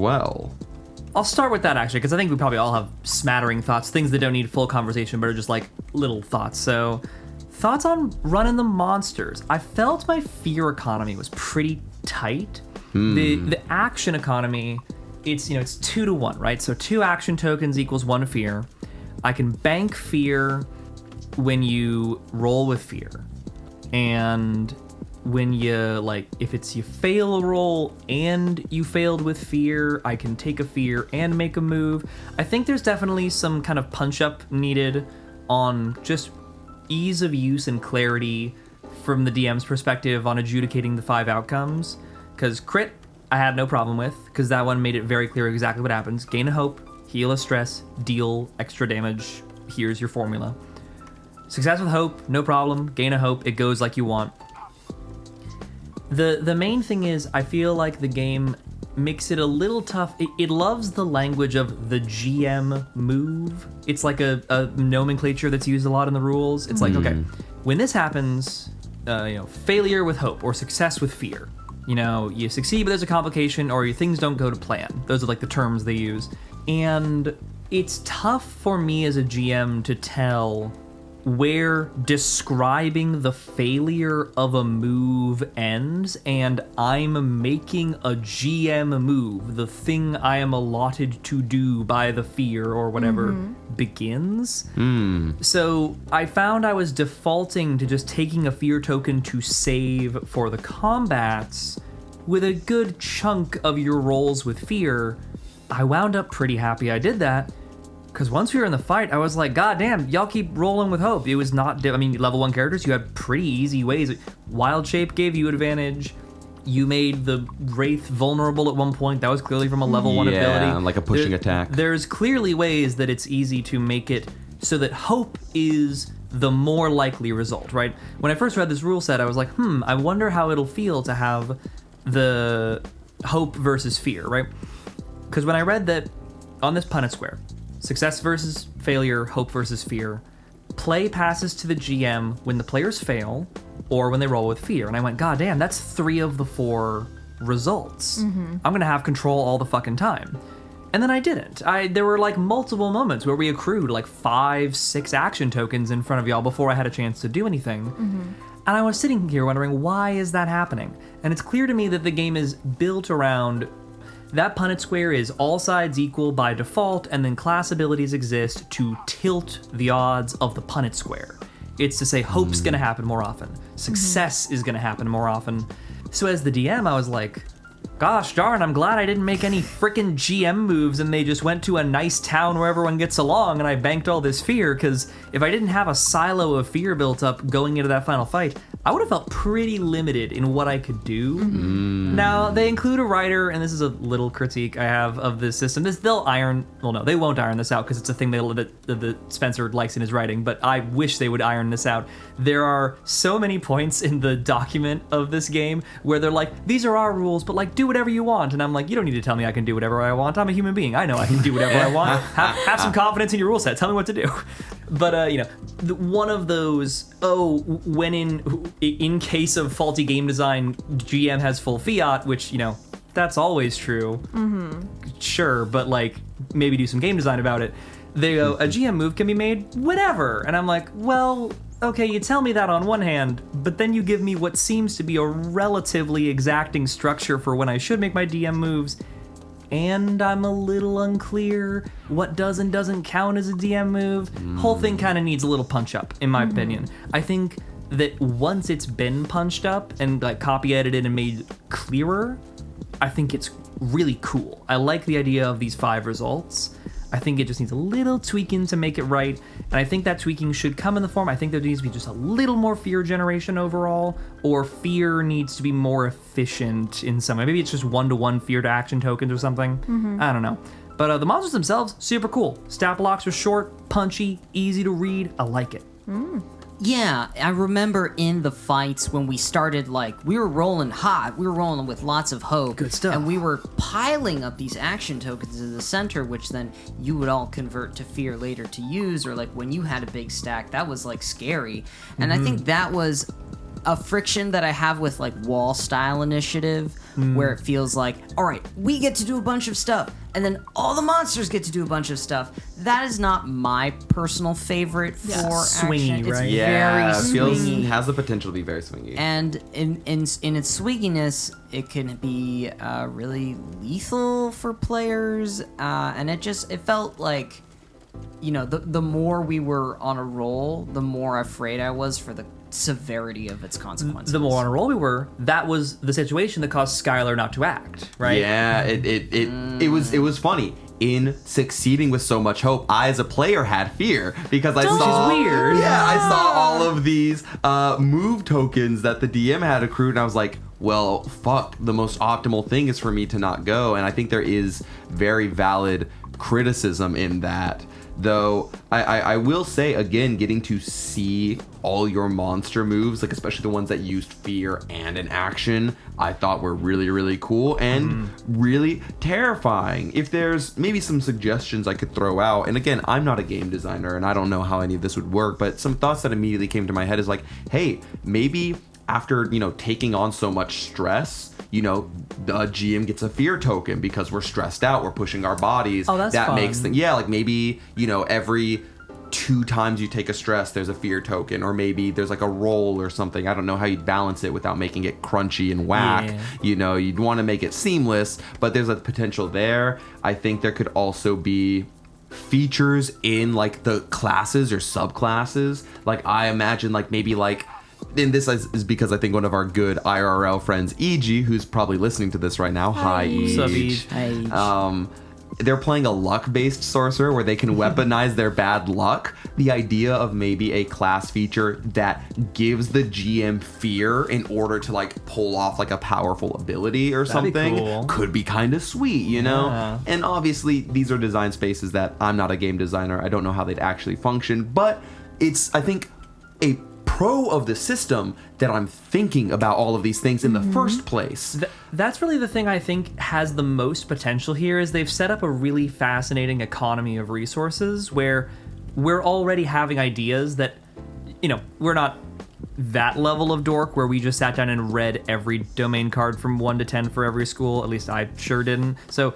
S6: I'll start with that actually, because I think we probably all have smattering thoughts, things that don't need full conversation, but are just like little thoughts. So, thoughts on running the monsters. I felt my fear economy was pretty tight. The action economy, it's 2 to 1, right? So 2 action tokens equals 1 fear. I can bank fear when you roll with fear, and when you if you fail a roll and you failed with fear, I can take a fear and make a move. I think there's definitely some kind of punch up needed on just ease of use and clarity from the DM's perspective on adjudicating the 5 outcomes. Because crit, I had no problem with, because that one made it very clear exactly what happens. Gain a hope, heal a stress, deal extra damage. Here's your formula. Success with hope, no problem. Gain a hope, it goes like you want. The main thing is, I feel like the game makes it a little tough. It loves the language of the GM move. It's like a nomenclature that's used a lot in the rules. It's like, okay, when this happens, failure with hope or success with fear. You succeed, but there's a complication, or your things don't go to plan. Those are like the terms they use. And it's tough for me as a GM to tell where describing the failure of a move ends and I'm making a GM move, the thing I am allotted to do by the fear or whatever, begins. So I found I was defaulting to just taking a fear token to save for the combats. With a good chunk of your rolls with fear, I wound up pretty happy I did that. Because once we were in the fight, I was like, God damn, y'all keep rolling with hope. It was not, level 1 characters, you had pretty easy ways. Wild Shape gave you advantage. You made the Wraith vulnerable at one point. That was clearly from a level 1 ability.
S1: Yeah, like a pushing attack.
S6: There's clearly ways that it's easy to make it so that hope is the more likely result, right? When I first read this rule set, I was like, I wonder how it'll feel to have the hope versus fear, right? Because when I read that on this Punnett square, success versus failure, hope versus fear, play passes to the GM when the players fail or when they roll with fear. And I went, God damn, that's 3 of the 4 results. I'm going to have control all the fucking time. And then I didn't. There were like multiple moments where we accrued like 5, 6 action tokens in front of y'all before I had a chance to do anything. And I was sitting here wondering, why is that happening? And it's clear to me that the game is built around that Punnett square is all sides equal by default, and then class abilities exist to tilt the odds of the Punnett square. It's to say hope's gonna happen more often. Success is gonna happen more often. So as the DM, I was like, gosh darn, I'm glad I didn't make any frickin' GM moves and they just went to a nice town where everyone gets along and I banked all this fear, because if I didn't have a silo of fear built up going into that final fight, I would have felt pretty limited in what I could do. Now, they include a writer, and this is a little critique I have of this system. They won't iron this out because it's a thing that Spencer likes in his writing, but I wish they would iron this out. There are so many points in the document of this game where they're like, these are our rules, but like, do whatever you want. And I'm like, you don't need to tell me I can do whatever I want. I'm a human being. I know I can do whatever I want. Have some confidence in your rule set. Tell me what to do. But, one of those, when in case of faulty game design, GM has full fiat, which, that's always true. Sure, but like, maybe do some game design about it. They go, a GM move can be made whenever. And I'm like, well, okay, you tell me that on one hand, but then you give me what seems to be a relatively exacting structure for when I should make my DM moves. and I'm a little unclear what does and doesn't count as a DM move. Whole thing kind of needs a little punch up, in my opinion. I think that once it's been punched up and like copy edited and made clearer, I think it's really cool. I like the idea of these 5 results. I think it just needs a little tweaking to make it right. And I think that tweaking should come in the form, I think there needs to be just a little more fear generation overall, or fear needs to be more efficient in some way. Maybe it's just 1-to-1 fear to action tokens or something. I don't know. But the monsters themselves, super cool. Stat blocks are short, punchy, easy to read. I like it.
S8: Yeah, I remember in the fights when we started, like, we were rolling hot. We were rolling with lots of hope.
S6: Good stuff.
S8: And we were piling up these action tokens in the center, which then you would all convert to fear later to use, or, like, when you had a big stack, that was, like, scary. And I think that was a friction that I have with, like, wall-style initiative, where it feels like, all right, we get to do a bunch of stuff, and then all the monsters get to do a bunch of stuff. That is not my personal favorite for
S6: Swingy,
S8: action. It's
S6: right?
S1: Yeah,
S8: very
S1: it feels
S8: swingy.
S1: has the potential to be very swingy.
S8: And in its swinginess, it can be really lethal for players, and it felt like, you know, the more we were on a roll, the more afraid I was for the severity of its consequences.
S6: The more on a roll we were, that was the situation that caused Skylar not to act, right?
S1: Yeah, it was funny. In succeeding with so much hope, I as a player had fear because I saw.
S6: Which is weird.
S1: Yeah, I saw all of these move tokens that the DM had accrued, and I was like, well, fuck. The most optimal thing is for me to not go, and I think there is very valid criticism in that. Though I will say again, getting to see all your monster moves, like especially the ones that used fear and an action, I thought were really, really cool and really terrifying. If there's maybe some suggestions I could throw out, and again, I'm not a game designer and I don't know how any of this would work, but some thoughts that immediately came to my head is like, hey, maybe after, you know, taking on so much stress, you know, the GM gets a fear token because we're stressed out, we're pushing our bodies.
S6: Oh, that's
S1: that
S6: fun.
S1: makes things, yeah, like maybe, you know, every 2 times you take a stress, there's a fear token, or maybe there's like a roll or something. I don't know how you'd balance it without making it crunchy and whack.
S6: Yeah.
S1: You know, you'd want to make it seamless, but there's a potential there. I think there could also be features in like the classes or subclasses. Like I imagine like maybe like, and this is because I think one of our good IRL friends, E.G., who's probably listening to this right now. Hi, E.G.
S6: What's up, E.G.?
S1: They're playing a luck-based sorcerer where they can weaponize their bad luck. The idea of maybe a class feature that gives the GM fear in order to like pull off like a powerful ability or
S6: That'd be
S1: something
S6: cool.
S1: could be kind of sweet, you know?
S6: Yeah.
S1: And obviously these are design spaces that I'm not a game designer. I don't know how they'd actually function, but it's, I think, a pro of the system that I'm thinking about all of these things in the first place.
S6: That's really the thing I think has the most potential here is they've set up a really fascinating economy of resources where we're already having ideas that, you know, we're not that level of dork where we just sat down and read every domain card from 1 to 10 for every school. At least I sure didn't. So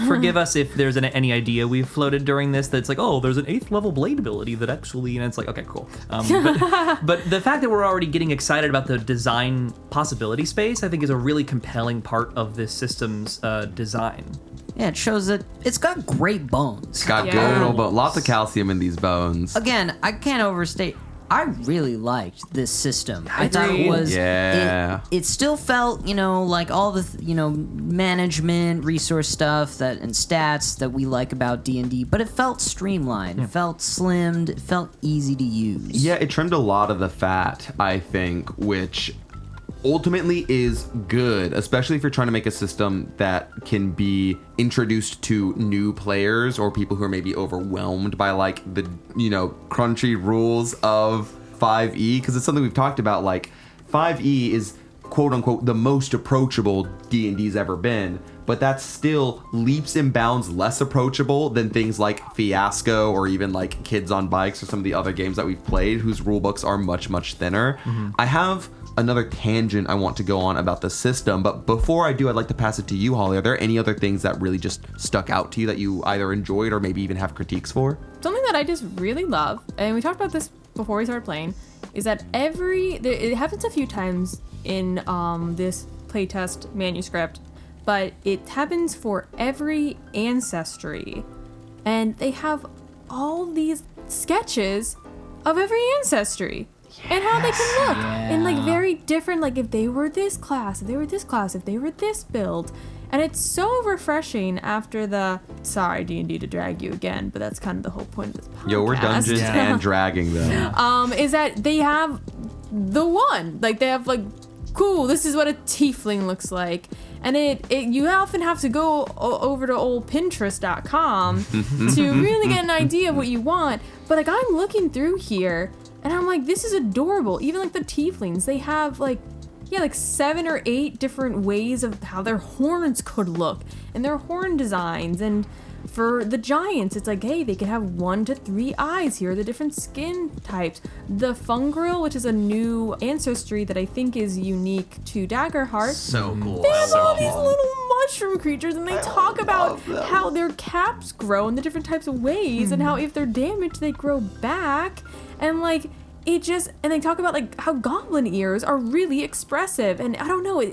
S6: forgive us if there's any idea we've floated during this that's like, oh, there's an 8th level blade ability that actually, and it's like, okay, cool. But the fact that we're already getting excited about the design possibility space, I think is a really compelling part of this system's design.
S8: Yeah, it shows that it's got great bones.
S1: It's got
S7: Yeah.
S1: good old bones. Lots of calcium in these bones.
S8: Again, I can't overstate. I really liked this system. I thought it
S6: Agreed.
S8: was.
S1: Yeah.
S8: It still felt, you know, like all the, you know, management, resource stuff that and stats that we like about D&D, but it felt streamlined. It felt slimmed. It felt easy to use.
S1: Yeah, it trimmed a lot of the fat, I think, which ultimately is good, especially if you're trying to make a system that can be introduced to new players or people who are maybe overwhelmed by like the, you know, crunchy rules of 5e, because it's something we've talked about. Like 5e is quote unquote the most approachable D&D's ever been, but that's still leaps and bounds less approachable than things like Fiasco or even like Kids on Bikes or some of the other games that we've played whose rulebooks are much, much thinner. I have another tangent I want to go on about the system, but before I do, I'd like to pass it to you, Holly. Are there any other things that really just stuck out to you that you either enjoyed or maybe even have critiques for?
S7: Something that I just really love, and we talked about this before we started playing, is that it happens a few times in this playtest manuscript but it happens for every ancestry. And they have all these sketches of every ancestry and how they can look and like very different, like if they were this class, if they were this class, if they were this build. And it's so refreshing after the, sorry D&D to drag you again, but that's kind of the whole point of this podcast.
S1: Yo, we're Dungeons and Dragging them.
S7: Is that they have the one, like they have like, cool, this is what a tiefling looks like. And it you often have to go over to old Pinterest.com to really get an idea of what you want. But like I'm looking through here and I'm like, this is adorable. Even like the tieflings, they have like 7 or 8 different ways of how their horns could look and their horn designs. And for the giants, it's like, hey, they could have 1 to 3 eyes. Here are the different skin types. The fungrel, which is a new ancestry that I think is unique to Daggerheart.
S1: So cool.
S7: They have all these little mushroom creatures, and they talk about how their caps grow in the different types of ways, and how if they're damaged, they grow back. And like, it just, and they talk about like how goblin ears are really expressive. And I don't know,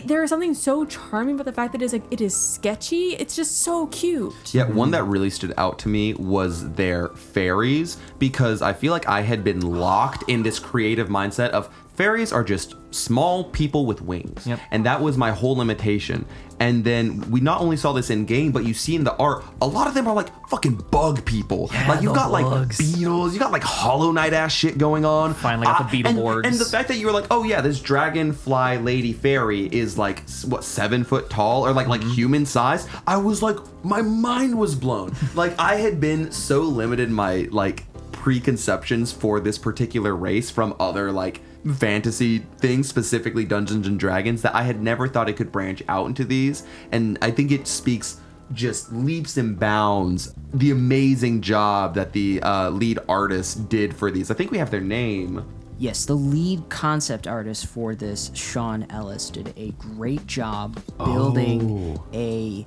S7: there is something so charming about the fact that it is sketchy. It's just so cute.
S1: Yeah, one that really stood out to me was their fairies, because I feel like I had been locked in this creative mindset of fairies are just small people with wings.
S6: Yep.
S1: And that was my whole limitation. And then we not only saw this in game, but you see in the art, a lot of them are like fucking bug people.
S6: Yeah,
S1: like you've got
S6: bugs.
S1: like beetles, you got like Hollow Knight ass shit going on.
S6: Finally got the Beetleborgs.
S1: And the fact that you were like, oh yeah, this dragonfly lady fairy is like, what, 7 foot tall or like human size? I was like, my mind was blown. Like I had been so limited in my like preconceptions for this particular race from other like fantasy things, specifically Dungeons and Dragons, that I had never thought it could branch out into these. And I think it speaks just leaps and bounds the amazing job that the lead artist did for these. I think we have their name.
S8: Yes, the lead concept artist for this, Sean Ellis, did a great job building a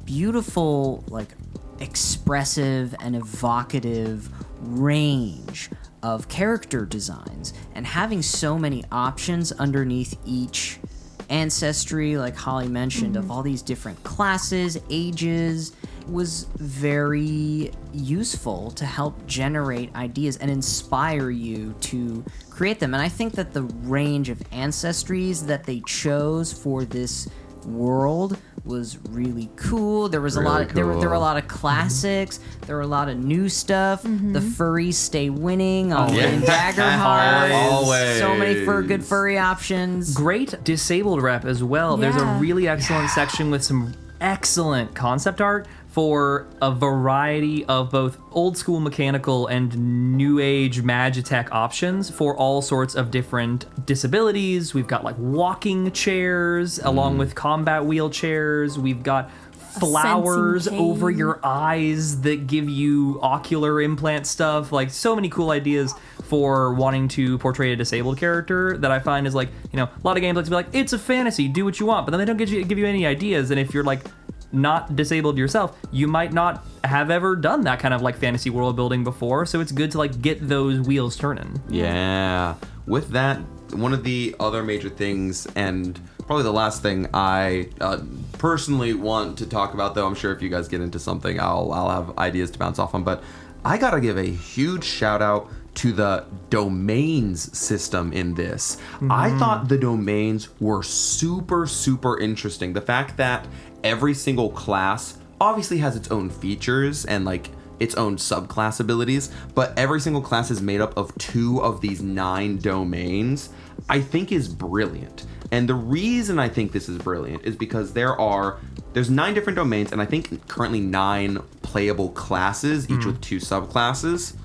S8: beautiful, like, expressive and evocative range of character designs, and having so many options underneath each ancestry, like Holly mentioned, of all these different classes, ages, was very useful to help generate ideas and inspire you to create them. And I think that the range of ancestries that they chose for this world was really cool. There was a lot of, there were a lot of classics. There were a lot of new stuff. The furries stay winning on Daggerheart.
S1: Always.
S8: So many good furry options.
S6: Great disabled rep as well. There's a
S7: Yeah.
S6: really excellent section with some excellent concept art for a variety of both old school mechanical and new age magitech options for all sorts of different disabilities. We've got like walking chairs along with combat wheelchairs. We've got flowers
S7: sensing
S6: over
S7: cane.
S6: your eyes that give you ocular implant stuff. Like so many cool ideas for wanting to portray a disabled character that I find is like, you know, a lot of games like to be like, it's a fantasy, do what you want, but then they don't give you any ideas. And if you're like not disabled yourself, you might not have ever done that kind of like fantasy world building before, so it's good to like get those wheels turning.
S1: Yeah. With that, one of the other major things, and probably the last thing I personally want to talk about, though I'm sure if you guys get into something, I'll have ideas to bounce off on, but I gotta give a huge shout out to the domains system in this. I thought the domains were super, super interesting. The fact that every single class obviously has its own features and like its own subclass abilities, but every single class is made up of 2 of these 9 domains, I think is brilliant. And the reason I think this is brilliant is because there's 9 different domains, and I think currently 9 playable classes, each with 2 subclasses.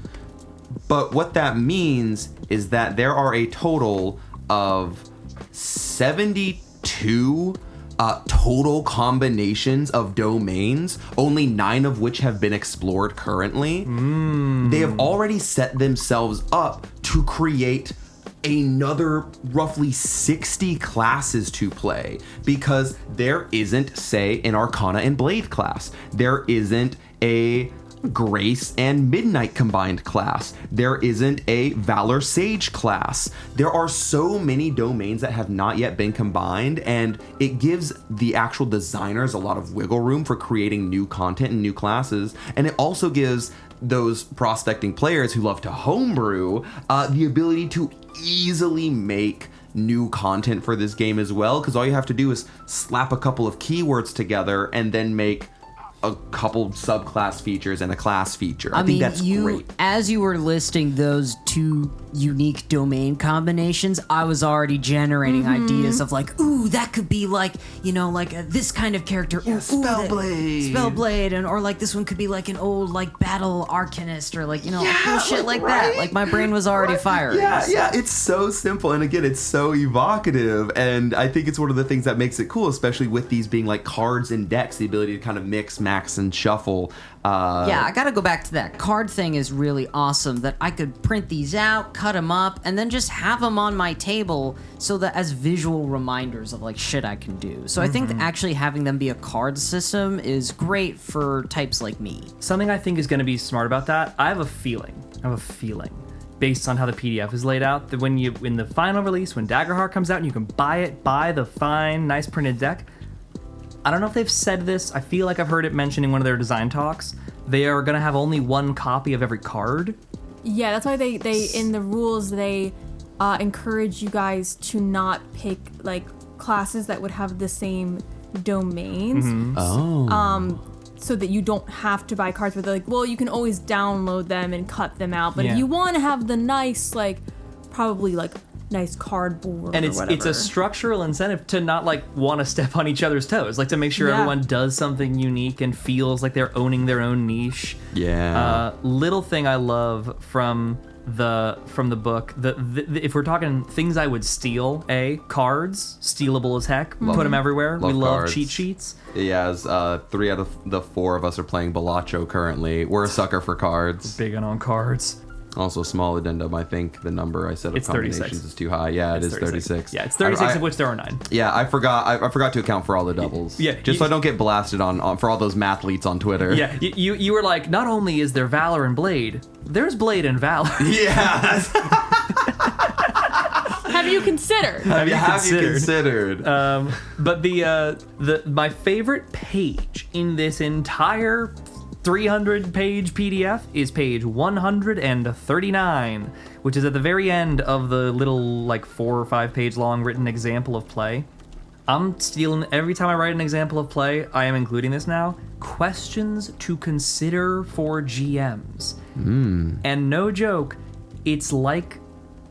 S1: But what that means is that there are a total of 72 total combinations of domains, only 9 of which have been explored currently. They have already set themselves up to create another roughly 60 classes to play, because there isn't, say, an Arcana and Blade class. There isn't a Grace and Midnight combined class. There isn't a Valor Sage class. There are so many domains that have not yet been combined, and it gives the actual designers a lot of wiggle room for creating new content and new classes. And it also gives those prospecting players who love to homebrew the ability to easily make new content for this game as well, because all you have to do is slap a couple of keywords together and then make a couple subclass features and a class feature. I think that's great.
S8: As you were listing those two unique domain combinations, I was already generating ideas of like, ooh, that could be like, you know, like this kind of character. Ooh, Spellblade, and or like this one could be like an old like battle arcanist or like, you know, cool shit like that. Like my brain was already firing.
S1: Yeah, it's so simple, and again, it's so evocative, and I think it's one of the things that makes it cool, especially with these being like cards and decks, the ability to kind of mix, max, and shuffle.
S8: Yeah, I gotta go back to that card thing is really awesome, that I could print these out, cut them up, and then just have them on my table so that as visual reminders of like shit I can do. So I think that actually having them be a card system is great for types like me.
S6: Something I think is going to be smart about that, I have a feeling, based on how the PDF is laid out, that when you, in the final release, when Daggerheart comes out and you can buy the fine, nice printed deck, I don't know if they've said this. I feel like I've heard it mentioned in one of their design talks. They are going to have only one copy of every card.
S7: Yeah, that's why they in the rules, they encourage you guys to not pick, like, classes that would have the same domains. So that you don't have to buy cards, but they're like, well, you can always download them and cut them out. But if you want to have the nice, like, probably, like, nice cardboard
S6: and
S7: or whatever.
S6: It's a structural incentive to not like want to step on each other's toes, like to make sure everyone does something unique and feels like they're owning their own niche. Little thing I love from the book, if we're talking things I would steal, cards, stealable as heck, put them everywhere. We love cheat sheets.
S1: Yeah, as 3 out of the 4 of us are playing Balacho currently. We're a sucker for cards.
S6: Big on cards.
S1: Also, small addendum, I think the number I said of
S6: It's
S1: combinations
S6: 36.
S1: is too high. Yeah, it's 36.
S6: Yeah, it's 36 of which there are 9.
S1: Yeah, I forgot to account for all the doubles.
S6: Yeah,
S1: so I don't get blasted on for all those mathletes on Twitter.
S6: Yeah, you were like, not only is there Valor and Blade, there's Blade and Valor.
S1: Yeah.
S7: Have you considered?
S1: Have you considered?
S6: But my favorite page in this entire 300-page PDF is page 139, which is at the very end of the little, like, 4 or 5 page long written example of play. I'm stealing, every time I write an example of play, I am including this now, questions to consider for GMs. And no joke, it's like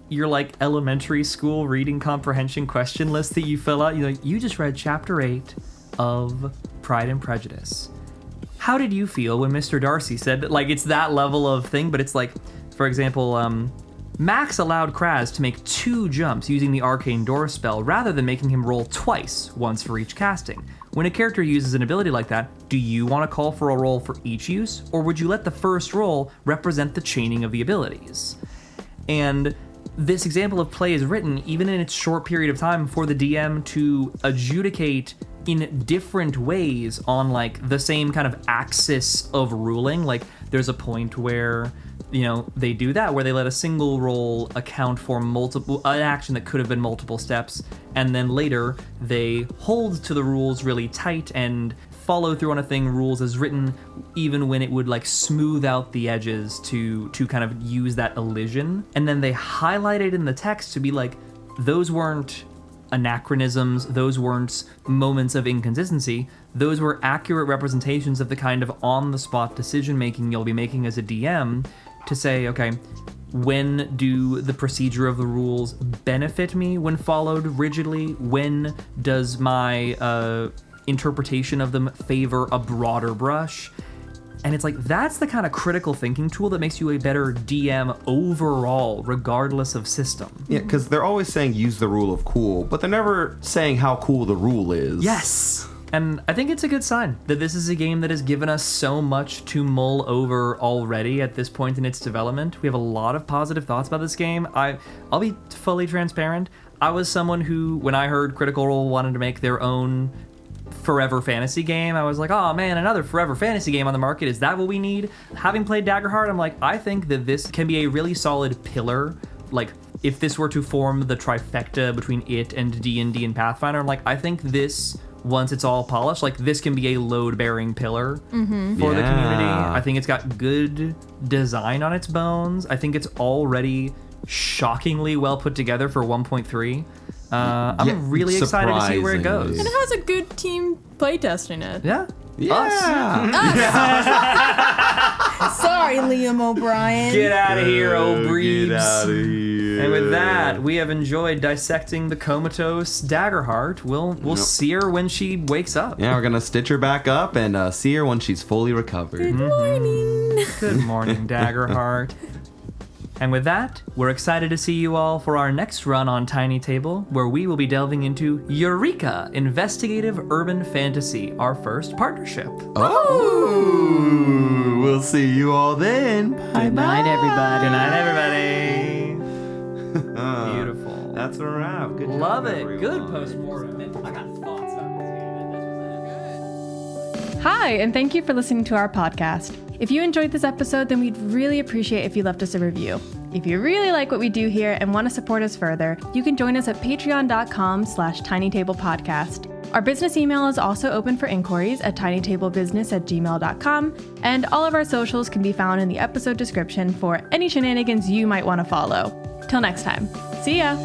S6: your, like, elementary school reading comprehension question list that you fill out. You just read chapter 8 of Pride and Prejudice. How did you feel when Mr. Darcy said that? Like, it's that level of thing, but it's like, for example, Max allowed Kraz to make 2 jumps using the Arcane Door spell rather than making him roll twice, once for each casting. When a character uses an ability like that, do you want to call for a roll for each use, or would you let the first roll represent the chaining of the abilities? And this example of play is written, even in its short period of time, for the DM to adjudicate in different ways on, like, the same kind of axis of ruling. Like, there's a point where, you know, they do that, where they let a single roll account for an action that could have been multiple steps, and then later they hold to the rules really tight and follow through on a thing rules as written, even when it would, like, smooth out the edges to kind of use that elision. And then they highlight it in the text to be like, those weren't anachronisms, those weren't moments of inconsistency, those were accurate representations of the kind of on-the-spot decision-making you'll be making as a DM to say, okay, when do the procedure of the rules benefit me when followed rigidly? When does my interpretation of them favor a broader brush? And it's like, that's the kind of critical thinking tool that makes you a better DM overall, regardless of system.
S1: Yeah, because they're always saying use the rule of cool, but they're never saying how cool the rule is.
S6: Yes! And I think it's a good sign that this is a game that has given us so much to mull over already at this point in its development. We have a lot of positive thoughts about this game. I'll be fully transparent. I was someone who, when I heard Critical Role wanted to make their own forever fantasy game. I was like, oh man, another forever fantasy game on the market. Is that what we need? Having played Daggerheart, I'm like, I think that this can be a really solid pillar. Like, if this were to form the trifecta between it and D&D and Pathfinder, I'm like, I think this, once it's all polished, like this can be a load-bearing pillar for the community. I think it's got good design on its bones. I think it's already shockingly well put together for 1.3. I'm really excited to see where it goes.
S7: And it has a good team playtesting it.
S6: Yeah.
S7: Sorry, Liam O'Brien.
S6: Get out of here, old
S1: Get
S6: breebs.
S1: out of here.
S6: And with that, we have enjoyed dissecting the comatose Daggerheart. We'll see her when she wakes up.
S1: Yeah, we're gonna stitch her back up and see her when she's fully recovered.
S7: Good morning.
S6: Good morning, Daggerheart. And with that, we're excited to see you all for our next run on Tiny Table, where we will be delving into Eureka Investigative Urban Fantasy, our first partnership.
S1: Oh, we'll see you all then.
S8: Good night, everybody.
S6: Good night, everybody. Beautiful.
S1: That's a wrap. Good job,
S6: Love it.
S1: everyone.
S6: Good post-mortem. I got thoughts about this game.
S9: Hi, and thank you for listening to our podcast. If you enjoyed this episode, then we'd really appreciate if you left us a review. If you really like what we do here and want to support us further, you can join us at patreon.com/tinytablepodcast. Our business email is also open for inquiries at tinytablebusiness@gmail.com, and all of our socials can be found in the episode description for any shenanigans you might want to follow. Till next time, see ya!